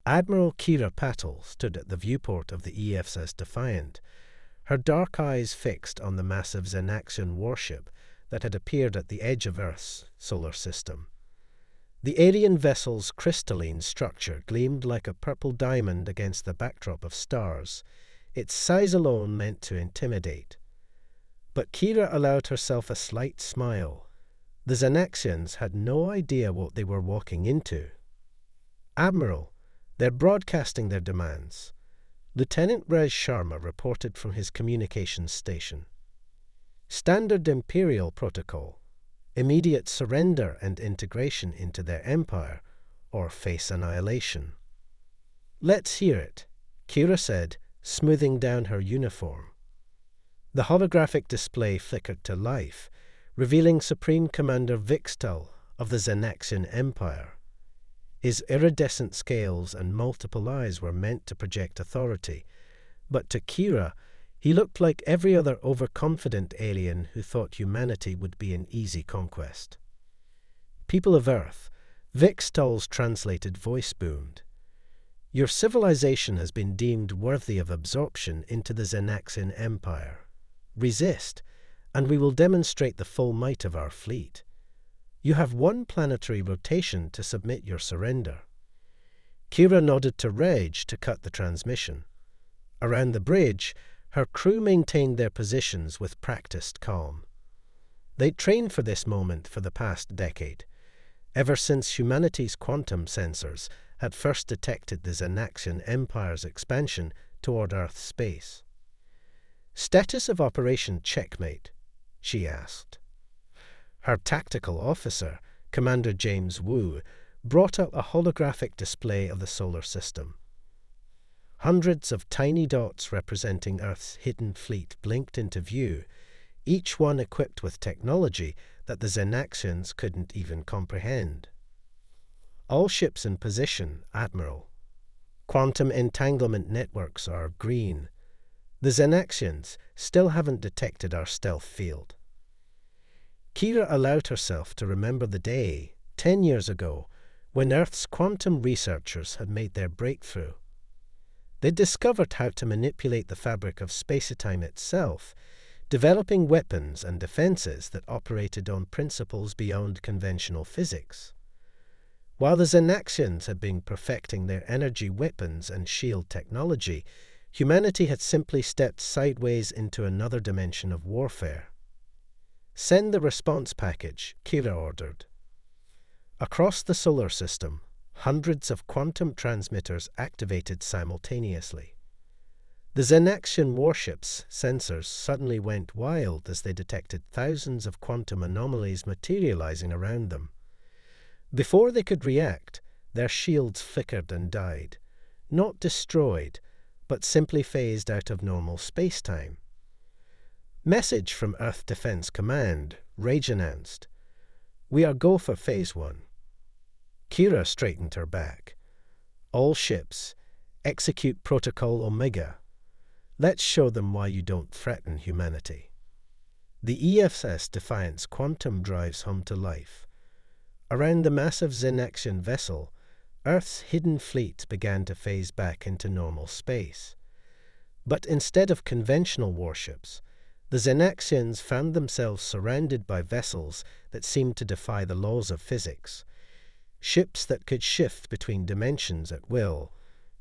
Admiral Kira Patel stood at the viewport of the EFSS Defiant, her dark eyes fixed on the massive Xenaxian warship that had appeared at the edge of Earth's solar system. The alien vessel's crystalline structure gleamed like a purple diamond against the backdrop of stars, its size alone meant to intimidate. But Kira allowed herself a slight smile. The Xenaxians had no idea what they were walking into. "Admiral, they're broadcasting their demands," Lieutenant Raj Sharma reported from his communications station. "Standard Imperial protocol. Immediate surrender and integration into their empire, or face annihilation." "Let's hear it," Kira said, smoothing down her uniform. The holographic display flickered to life, revealing Supreme Commander Vixtal of the Xenaxian Empire. His iridescent scales and multiple eyes were meant to project authority, but to Kira, he looked like every other overconfident alien who thought humanity would be an easy conquest. "People of Earth," Vixtal's translated voice boomed. "Your civilization has been deemed worthy of absorption into the Xenaxian Empire. Resist, and we will demonstrate the full might of our fleet. You have one planetary rotation to submit your surrender." Kira nodded to Reg to cut the transmission. Around the bridge, her crew maintained their positions with practiced calm. They'd trained for this moment for the past decade, ever since humanity's quantum sensors had first detected the Xenaxian Empire's expansion toward Earth's space. "Status of Operation Checkmate?" she asked. Her tactical officer, Commander James Wu, brought up a holographic display of the solar system. Hundreds of tiny dots representing Earth's hidden fleet blinked into view, each one equipped with technology that the Xenaxians couldn't even comprehend. "All ships in position, Admiral. Quantum entanglement networks are green. The Xenaxians still haven't detected our stealth field." Kira allowed herself to remember the day, 10 years ago, when Earth's quantum researchers had made their breakthrough. They discovered how to manipulate the fabric of space-time itself, developing weapons and defenses that operated on principles beyond conventional physics. While the Xenaxians had been perfecting their energy weapons and shield technology, humanity had simply stepped sideways into another dimension of warfare. "Send the response package," Kira ordered. Across the solar system, hundreds of quantum transmitters activated simultaneously. The Xenaxian warship's sensors suddenly went wild as they detected thousands of quantum anomalies materializing around them. Before they could react, their shields flickered and died, not destroyed, but simply phased out of normal space-time. "Message from Earth Defense Command," Rage announced. "We are go for Phase 1. Kira straightened her back. "All ships, execute Protocol Omega. Let's show them why you don't threaten humanity." The EFSS Defiant's quantum drives hummed to life. Around the massive Xenaxian vessel, Earth's hidden fleet began to phase back into normal space. But instead of conventional warships, the Xenaxians found themselves surrounded by vessels that seemed to defy the laws of physics. Ships that could shift between dimensions at will,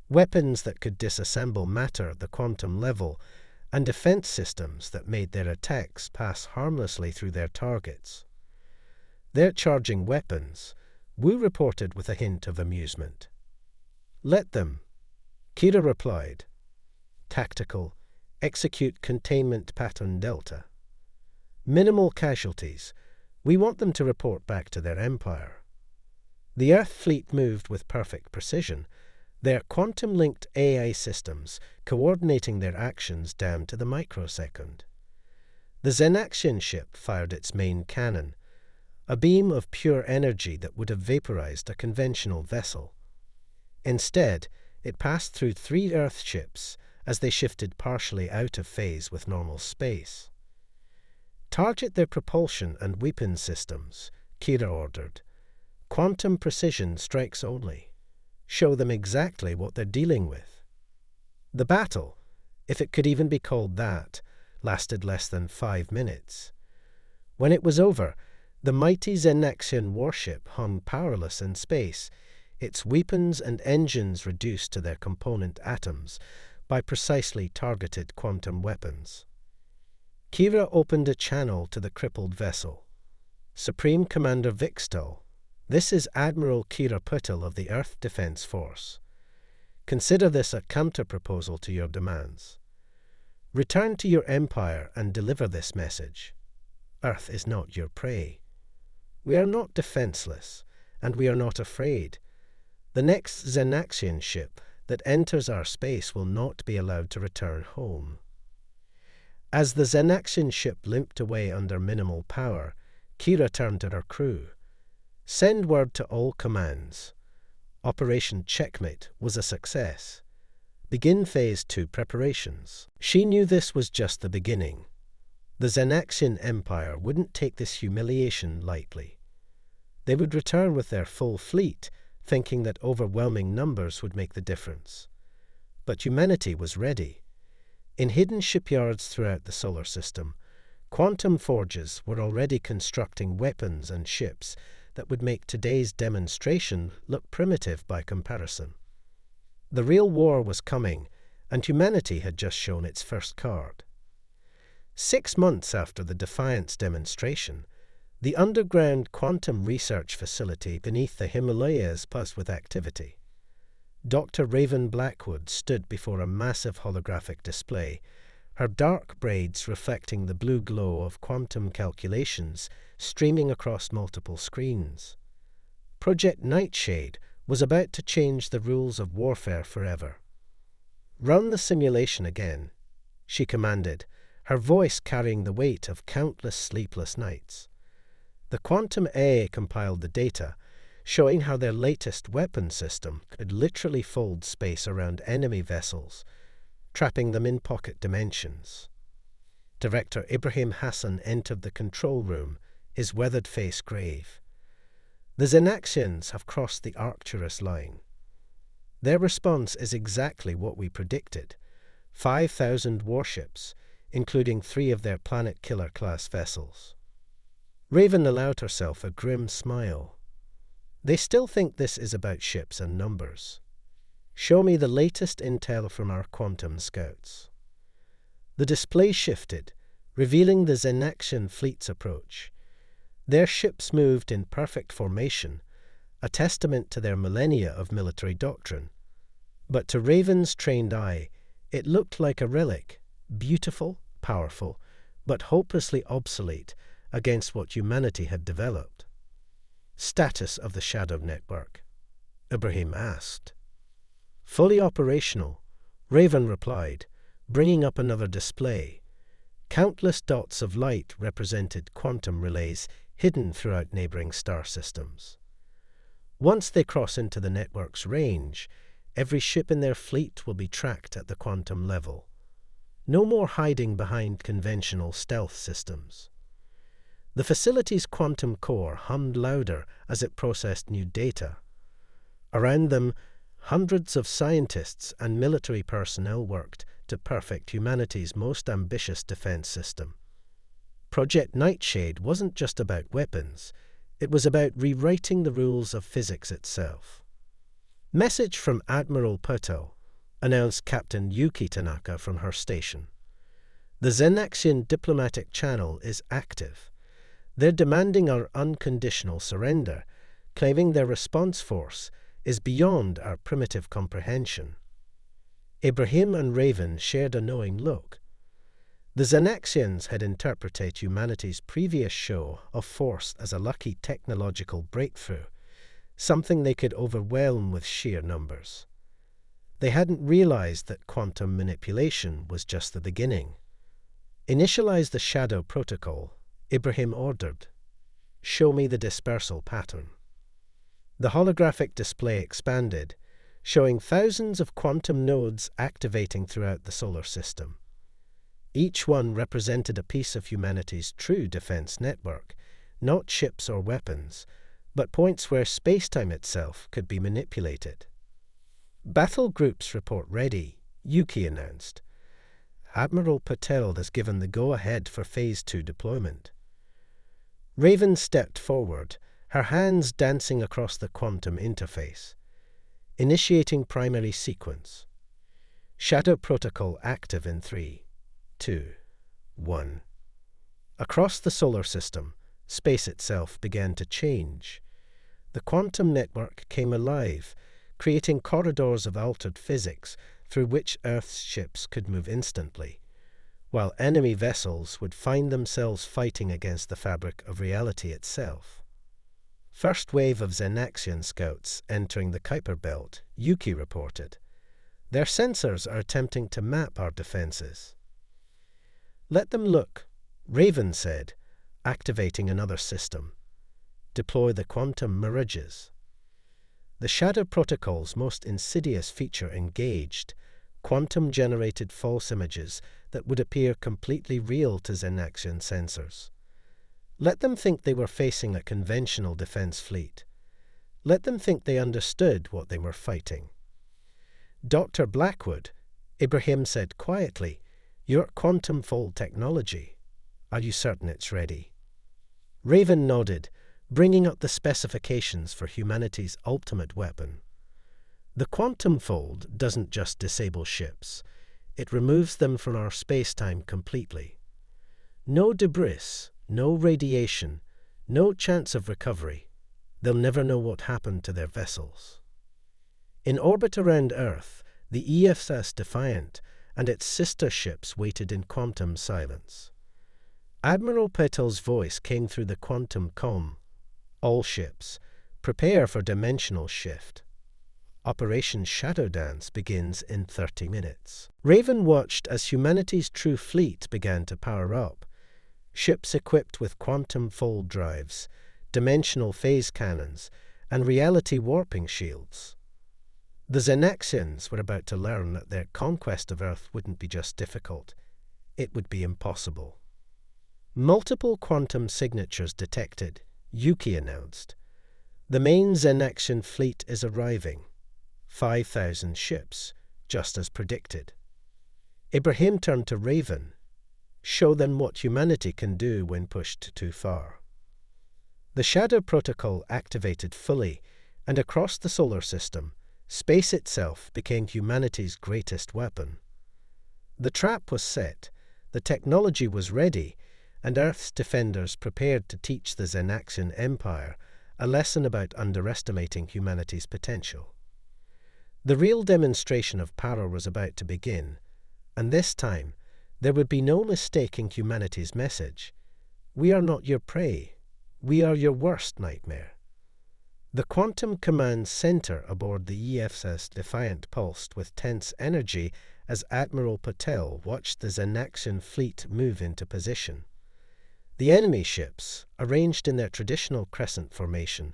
weapons that could disassemble matter at the quantum level, and defense systems that made their attacks pass harmlessly through their targets. "They're charging weapons," Wu reported with a hint of amusement. "Let them," Kira replied. "Tactical, execute containment pattern Delta. Minimal casualties. We want them to report back to their empire." The Earth fleet moved with perfect precision, their quantum-linked AI systems coordinating their actions down to the microsecond. The Xenaxian ship fired its main cannon, a beam of pure energy that would have vaporized a conventional vessel. Instead, it passed through 3 Earth ships as they shifted partially out of phase with normal space. "Target their propulsion and weapon systems," Kira ordered. "Quantum precision strikes only." show them exactly what they're dealing with. The battle, if it could even be called that, lasted less than 5 minutes. When it was over, the mighty Xenaxian warship hung powerless in space, its weapons and engines reduced to their component atoms by precisely targeted quantum weapons. Kira opened a channel to the crippled vessel. Supreme Commander Vixtal, this is Admiral Kira Puttel of the Earth Defense Force. Consider this a counter-proposal to your demands. Return to your empire and deliver this message. Earth is not your prey. We are not defenseless, and we are not afraid. The next Xenaxian ship that enters our space will not be allowed to return home. As the Xenaxian ship limped away under minimal power, Kira turned to her crew. Send word to all commands. Operation Checkmate was a success. Begin Phase 2 preparations. She knew this was just the beginning. The Xenaxian Empire wouldn't take this humiliation lightly. They would return with their full fleet, thinking that overwhelming numbers would make the difference. But humanity was ready. In hidden shipyards throughout the solar system, quantum forges were already constructing weapons and ships that would make today's demonstration look primitive by comparison. The real war was coming, and humanity had just shown its first card. 6 months after the Defiance demonstration, the underground quantum research facility beneath the Himalayas buzzed with activity. Dr. Raven Blackwood stood before a massive holographic display, her dark braids reflecting the blue glow of quantum calculations streaming across multiple screens. Project Nightshade was about to change the rules of warfare forever. "Run the simulation again," she commanded, her voice carrying the weight of countless sleepless nights. The Quantum A compiled the data, showing how their latest weapon system could literally fold space around enemy vessels, trapping them in pocket dimensions. Director Ibrahim Hassan entered the control room, his weathered face grave. The Xenaxians have crossed the Arcturus line. Their response is exactly what we predicted. 5,000 warships, including 3 of their Planet Killer-class vessels. Raven allowed herself a grim smile. They still think this is about ships and numbers. Show me the latest intel from our quantum scouts. The display shifted, revealing the Xenaxian fleet's approach. Their ships moved in perfect formation, a testament to their millennia of military doctrine. But to Raven's trained eye, it looked like a relic, beautiful, powerful, but hopelessly obsolete against what humanity had developed. Status of the Shadow Network, Ibrahim asked. Fully operational, Raven replied, bringing up another display. Countless dots of light represented quantum relays hidden throughout neighboring star systems. Once they cross into the network's range, every ship in their fleet will be tracked at the quantum level. No more hiding behind conventional stealth systems. The facility's quantum core hummed louder as it processed new data. Around them, hundreds of scientists and military personnel worked to perfect humanity's most ambitious defense system. Project Nightshade wasn't just about weapons, it was about rewriting the rules of physics itself. Message from Admiral Puttel, announced Captain Yuki Tanaka from her station. The Xenaxian diplomatic channel is active. They're demanding our unconditional surrender, claiming their response force is beyond our primitive comprehension. Ibrahim and Raven shared a knowing look. The Xenaxians had interpreted humanity's previous show of force as a lucky technological breakthrough, something they could overwhelm with sheer numbers. They hadn't realized that quantum manipulation was just the beginning. Initialize the Shadow Protocol, Ibrahim ordered. Show me the dispersal pattern. The holographic display expanded, showing thousands of quantum nodes activating throughout the solar system. Each one represented a piece of humanity's true defense network, not ships or weapons, but points where space-time itself could be manipulated. Battle groups report ready, Yuki announced. Admiral Patel has given the go-ahead for Phase 2 deployment. Raven stepped forward, her hands dancing across the quantum interface. Initiating primary sequence. Shadow protocol active in 3, 2, 1. Across the solar system, space itself began to change. The quantum network came alive, creating corridors of altered physics through which Earth's ships could move instantly, while enemy vessels would find themselves fighting against the fabric of reality itself. First wave of Xenaxian scouts entering the Kuiper Belt, Yuki reported. Their sensors are attempting to map our defenses. Let them look, Raven said, activating another system. Deploy the quantum mirages. The Shadow Protocol's most insidious feature engaged, quantum-generated false images that would appear completely real to Xenaxian sensors. Let them think they were facing a conventional defense fleet. Let them think they understood what they were fighting. Dr. Blackwood, Ibrahim said quietly, your quantum fold technology. Are you certain it's ready? Raven nodded, bringing up the specifications for humanity's ultimate weapon. The quantum fold doesn't just disable ships. It removes them from our space-time completely. No debris, no radiation, no chance of recovery. They'll never know what happened to their vessels. In orbit around Earth, the EFS Defiant and its sister ships waited in quantum silence. Admiral Patel's voice came through the quantum comm. All ships, prepare for dimensional shift. Operation Shadow Dance begins in 30 minutes. Raven watched as humanity's true fleet began to power up. Ships equipped with quantum fold drives, dimensional phase cannons, and reality warping shields. The Xenaxians were about to learn that their conquest of Earth wouldn't be just difficult, it would be impossible. Multiple quantum signatures detected, Yuki announced. The main Xenaxian fleet is arriving. 5,000 ships, just as predicted. Ibrahim turned to Raven. Show them what humanity can do when pushed too far. The Shadow Protocol activated fully, and across the solar system, space itself became humanity's greatest weapon. The trap was set, the technology was ready, and Earth's defenders prepared to teach the Xenaxian Empire a lesson about underestimating humanity's potential. The real demonstration of power was about to begin, and this time there would be no mistaking humanity's message. We are not your prey. We are your worst nightmare. The Quantum Command Center aboard the EFS Defiant pulsed with tense energy as Admiral Patel watched the Xenaxian fleet move into position. The enemy ships, arranged in their traditional crescent formation,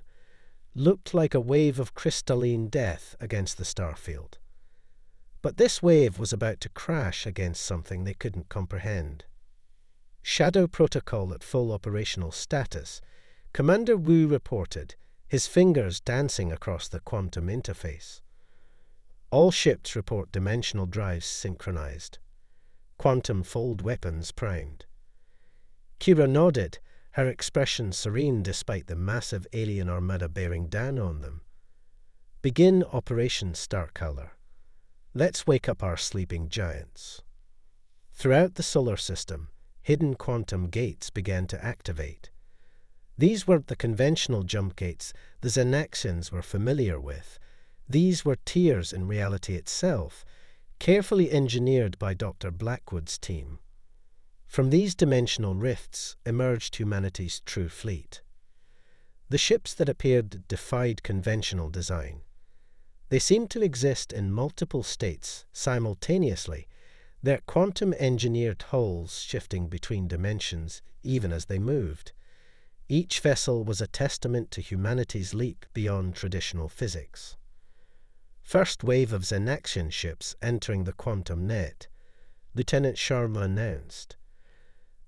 looked like a wave of crystalline death against the starfield. But this wave was about to crash against something they couldn't comprehend. Shadow Protocol at full operational status, Commander Wu reported, his fingers dancing across the quantum interface. All ships report dimensional drives synchronized. Quantum fold weapons primed. Kira nodded, her expression serene despite the massive alien armada bearing down on them. Begin Operation Starcolor. Let's wake up our sleeping giants. Throughout the solar system, hidden quantum gates began to activate. These weren't the conventional jump gates the Xenaxians were familiar with. These were tiers in reality itself, carefully engineered by Dr. Blackwood's team. From these dimensional rifts emerged humanity's true fleet. The ships that appeared defied conventional design. They seemed to exist in multiple states simultaneously, their quantum-engineered hulls shifting between dimensions even as they moved. Each vessel was a testament to humanity's leap beyond traditional physics. First wave of Xenaxian ships entering the quantum net, Lieutenant Sharma announced.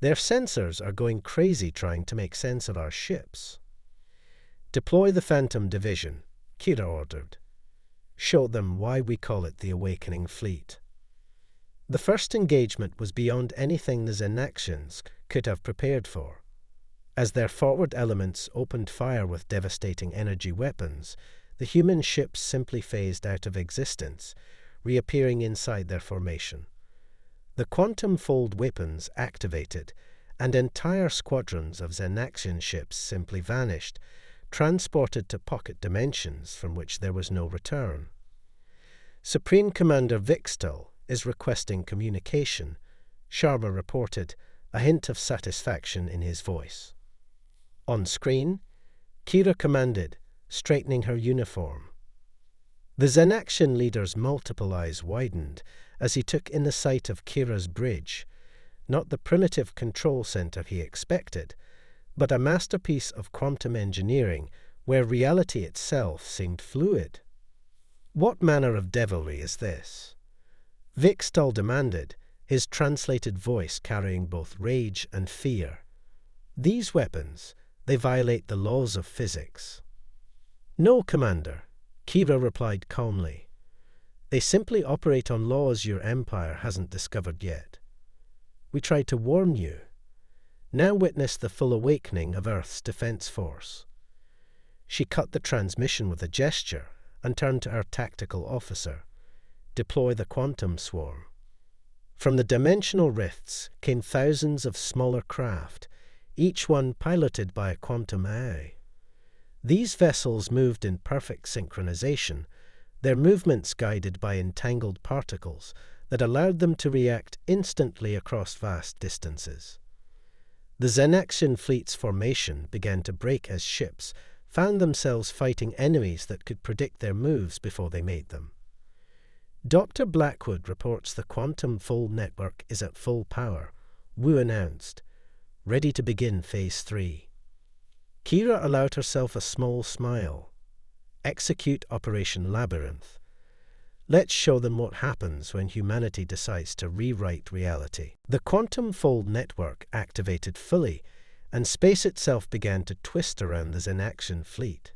Their sensors are going crazy trying to make sense of our ships. Deploy the Phantom Division, Kira ordered. Show them why we call it the Awakening Fleet. The first engagement was beyond anything the Xenaxians could have prepared for. As their forward elements opened fire with devastating energy weapons, the human ships simply phased out of existence, reappearing inside their formation. The quantum fold weapons activated, and entire squadrons of Xenaxian ships simply vanished, transported to pocket dimensions from which there was no return. Supreme Commander Vixtel is requesting communication, Sharma reported, a hint of satisfaction in his voice. On screen, Kira commanded, straightening her uniform. The Xenaxian leader's multiple eyes widened as he took in the sight of Kira's bridge, not the primitive control center he expected, but a masterpiece of quantum engineering where reality itself seemed fluid. What manner of devilry is this? Vixtel demanded, his translated voice carrying both rage and fear. These weapons, they violate the laws of physics. No, Commander, Kira replied calmly. They simply operate on laws your empire hasn't discovered yet. We tried to warn you. Now witness the full awakening of Earth's defense force. She cut the transmission with a gesture and turned to her tactical officer. Deploy the quantum swarm. From the dimensional rifts came thousands of smaller craft, each one piloted by a quantum eye. These vessels moved in perfect synchronization, their movements guided by entangled particles that allowed them to react instantly across vast distances. The Xenaxian fleet's formation began to break as ships found themselves fighting enemies that could predict their moves before they made them. Dr. Blackwood reports the quantum fold network is at full power, Wu announced, ready to begin Phase 3. Kira allowed herself a small smile. Execute Operation Labyrinth. Let's show them what happens when humanity decides to rewrite reality. The quantum fold network activated fully, and space itself began to twist around the Xenaxian fleet.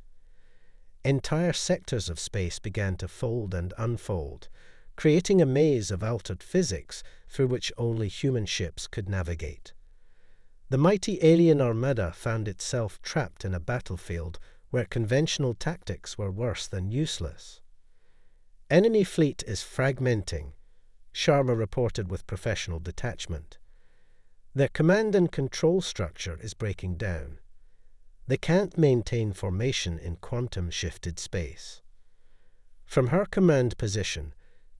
Entire sectors of space began to fold and unfold, creating a maze of altered physics through which only human ships could navigate. The mighty alien armada found itself trapped in a battlefield where conventional tactics were worse than useless. Enemy fleet is fragmenting, Sharma reported with professional detachment. Their command and control structure is breaking down. They can't maintain formation in quantum-shifted space. From her command position,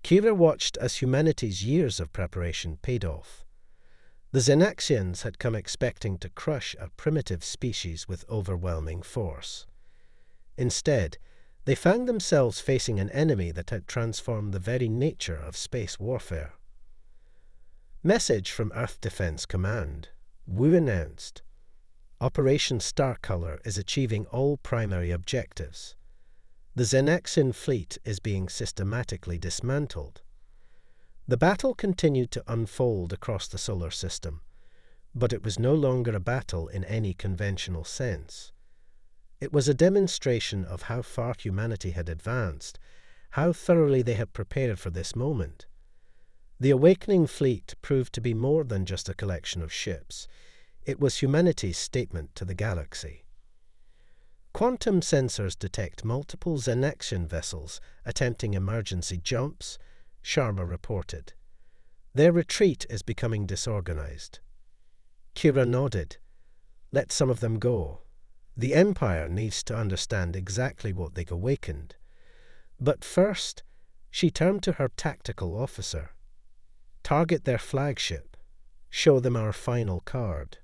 Kira watched as humanity's years of preparation paid off. The Xenaxians had come expecting to crush a primitive species with overwhelming force. Instead, they found themselves facing an enemy that had transformed the very nature of space warfare. Message from Earth Defense Command, Wu announced. Operation Starcolor is achieving all primary objectives. The Xenaxian fleet is being systematically dismantled. The battle continued to unfold across the solar system, but it was no longer a battle in any conventional sense. It was a demonstration of how far humanity had advanced, how thoroughly they had prepared for this moment. The awakening fleet proved to be more than just a collection of ships. It was humanity's statement to the galaxy. Quantum sensors detect multiple Xenaxian vessels attempting emergency jumps, Sharma reported. Their retreat is becoming disorganized. Kira nodded. Let some of them go. The Empire needs to understand exactly what they've awakened. But first, she turned to her tactical officer. Target their flagship. Show them our final card.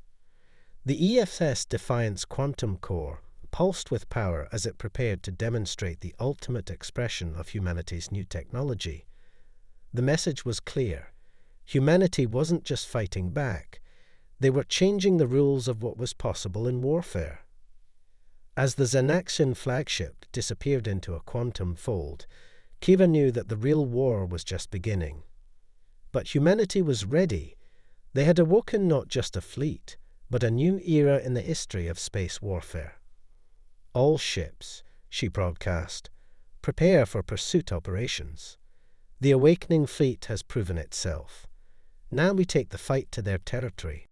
The EFS Defiance Quantum Core pulsed with power as it prepared to demonstrate the ultimate expression of humanity's new technology. The message was clear. Humanity wasn't just fighting back. They were changing the rules of what was possible in warfare. As the Xenaxian flagship disappeared into a quantum fold, Kira knew that the real war was just beginning. But humanity was ready. They had awoken not just a fleet, but a new era in the history of space warfare. All ships, she broadcast, prepare for pursuit operations. The awakening fleet has proven itself. Now we take the fight to their territory.